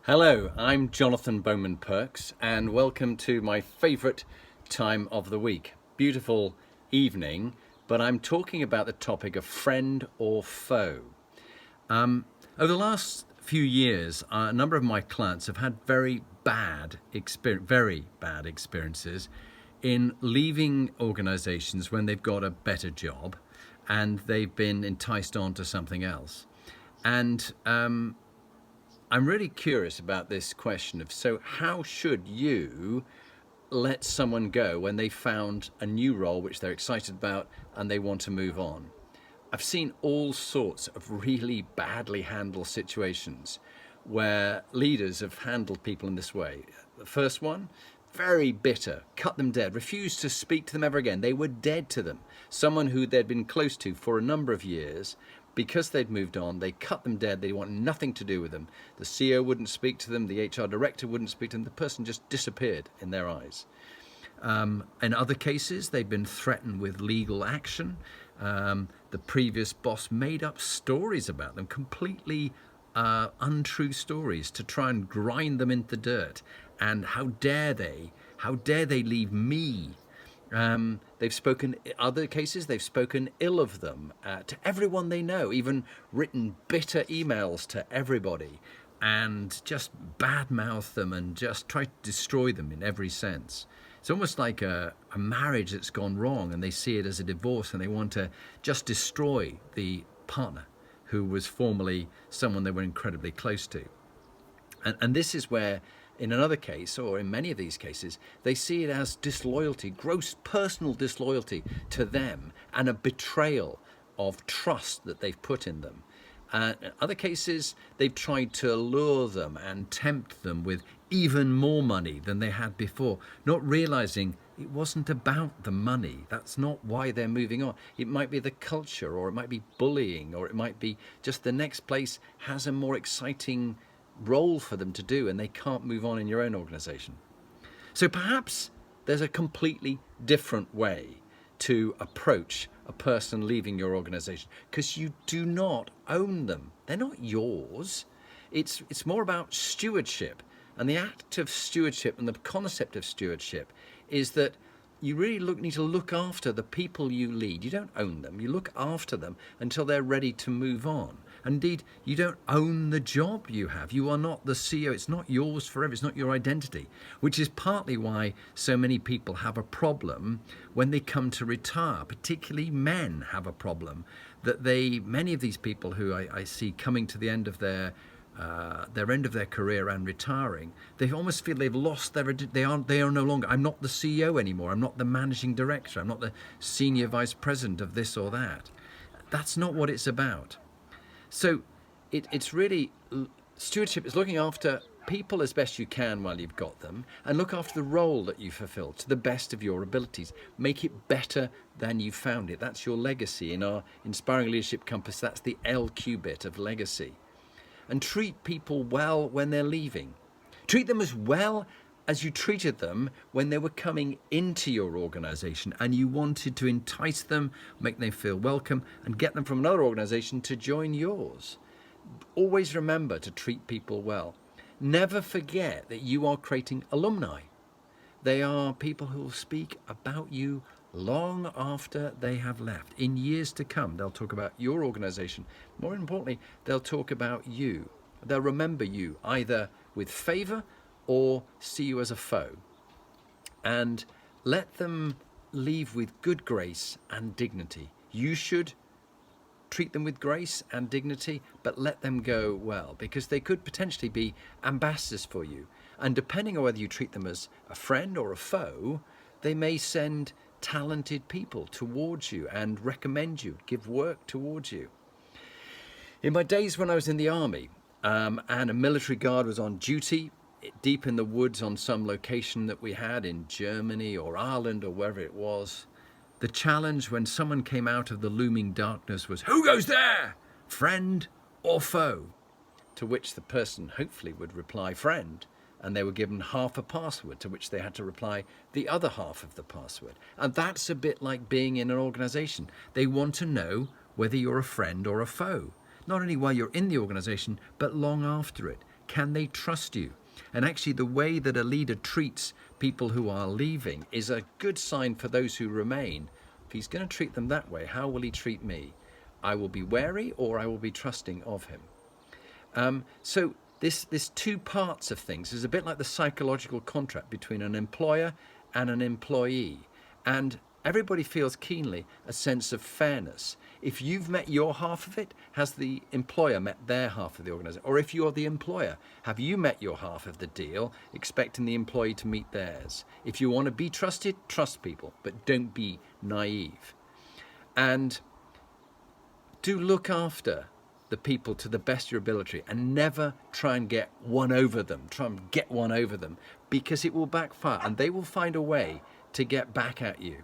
Hello, I'm Jonathan Bowman-Perks and welcome to my favourite time of the week. Beautiful evening, but I'm talking about the topic of friend or foe. Over the last few years, a number of my clients have had very bad experiences in leaving organisations when they've got a better job and they've been enticed on to something else. And I'm really curious about this question of, so how should you let someone go when they found a new role which they're excited about and they want to move on? I've seen all sorts of really badly handled situations where leaders have handled people in this way. The first one, very bitter, cut them dead, refused to speak to them ever again. They were dead to them. Someone who they'd been close to for a number of years. Because they'd moved on, they cut them dead. They want nothing to do with them. The CEO wouldn't speak to them. The HR director wouldn't speak to them. The person just disappeared in their eyes. In other cases, they've been threatened with legal action. The previous boss made up stories about them, completely untrue stories, to try and grind them into the dirt. And how dare they? How dare they leave me? They've spoken, other cases, they've spoken ill of them to everyone they know, even written bitter emails to everybody and just badmouth them and just try to destroy them in every sense. It's almost like a marriage that's gone wrong and they see it as a divorce and they want to just destroy the partner who was formerly someone they were incredibly close to. And this is where, in another case, or in many of these cases, they see it as disloyalty, gross personal disloyalty to them, and a betrayal of trust that they've put in them. In other cases, they've tried to lure them and tempt them with even more money than they had before, not realizing it wasn't about the money. That's not why they're moving on. It might be the culture, or it might be bullying, or it might be just the next place has a more exciting role for them to do and they can't move on in your own organization. So perhaps there's a completely different way to approach a person leaving your organization, because you do not own them. They're not yours. It's more about stewardship, and the act of stewardship and the concept of stewardship is that you really need to look after the people you lead. You don't own them. You look after them until they're ready to move on. Indeed, you don't own the job you have. You are not the CEO. It's not yours forever. It's not your identity, which is partly why so many people have a problem when they come to retire. Particularly men have a problem that many of these people who I see coming to the end of their end of their career and retiring, they almost feel they've lost they are no longer, I'm not the CEO anymore. I'm not the managing director. I'm not the senior vice president of this or that. That's not what it's about. So it's really, stewardship is looking after people as best you can while you've got them, and look after the role that you fulfill to the best of your abilities. Make it better than you found it. That's your legacy. In our Inspiring Leadership Compass, that's the LQ bit of legacy. And treat people well when they're leaving. Treat them as well as you treated them when they were coming into your organization and you wanted to entice them, make them feel welcome, and get them from another organization to join yours. Always remember to treat people well. Never forget that you are creating alumni. They are people who will speak about you long after they have left. In years to come, they'll talk about your organization. More importantly, they'll talk about you. They'll remember you either with favor or see you as a foe. And let them leave with good grace and dignity. You should treat them with grace and dignity, but let them go well, because they could potentially be ambassadors for you. And depending on whether you treat them as a friend or a foe, they may send talented people towards you and recommend you, give work towards you. In my days when I was in the army, and a military guard was on duty deep in the woods on some location that we had in Germany or Ireland or wherever it was, the challenge when someone came out of the looming darkness was, who goes there? Friend or foe? To which the person hopefully would reply friend, and they were given half a password, to which they had to reply the other half of the password. And that's a bit like being in an organization. They want to know whether you're a friend or a foe, not only while you're in the organization, but long after it. Can they trust you? And actually, the way that a leader treats people who are leaving is a good sign for those who remain. If he's going to treat them that way, how will he treat me? I will be wary, or I will be trusting of him. So this two parts of things is a bit like the psychological contract between an employer and an employee. And everybody feels keenly a sense of fairness. If you've met your half of it, has the employer met their half of the organisation? Or if you're the employer, have you met your half of the deal, expecting the employee to meet theirs? If you want to be trusted, trust people, but don't be naive. And do look after the people to the best of your ability, and never try and get one over them. Try and get one over them, because it will backfire and they will find a way to get back at you.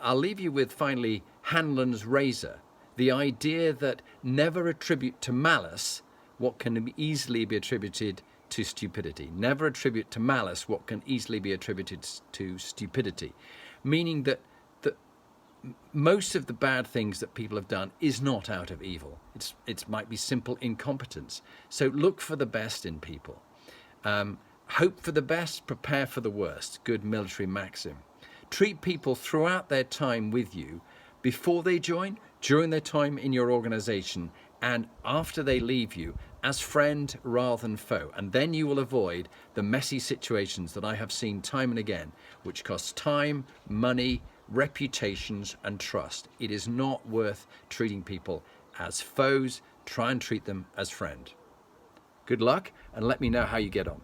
I'll leave you with, finally, Hanlon's razor, the idea that never attribute to malice what can easily be attributed to stupidity. Never attribute to malice what can easily be attributed to stupidity, meaning that most of the bad things that people have done is not out of evil. It might be simple incompetence. So look for the best in people. Hope for the best, prepare for the worst. Good military maxim. Treat people throughout their time with you, before they join, during their time in your organization, and after they leave you, as friend rather than foe. And then you will avoid the messy situations that I have seen time and again, which cost time, money, reputations and trust. It is not worth treating people as foes. Try and treat them as friend. Good luck, and let me know how you get on.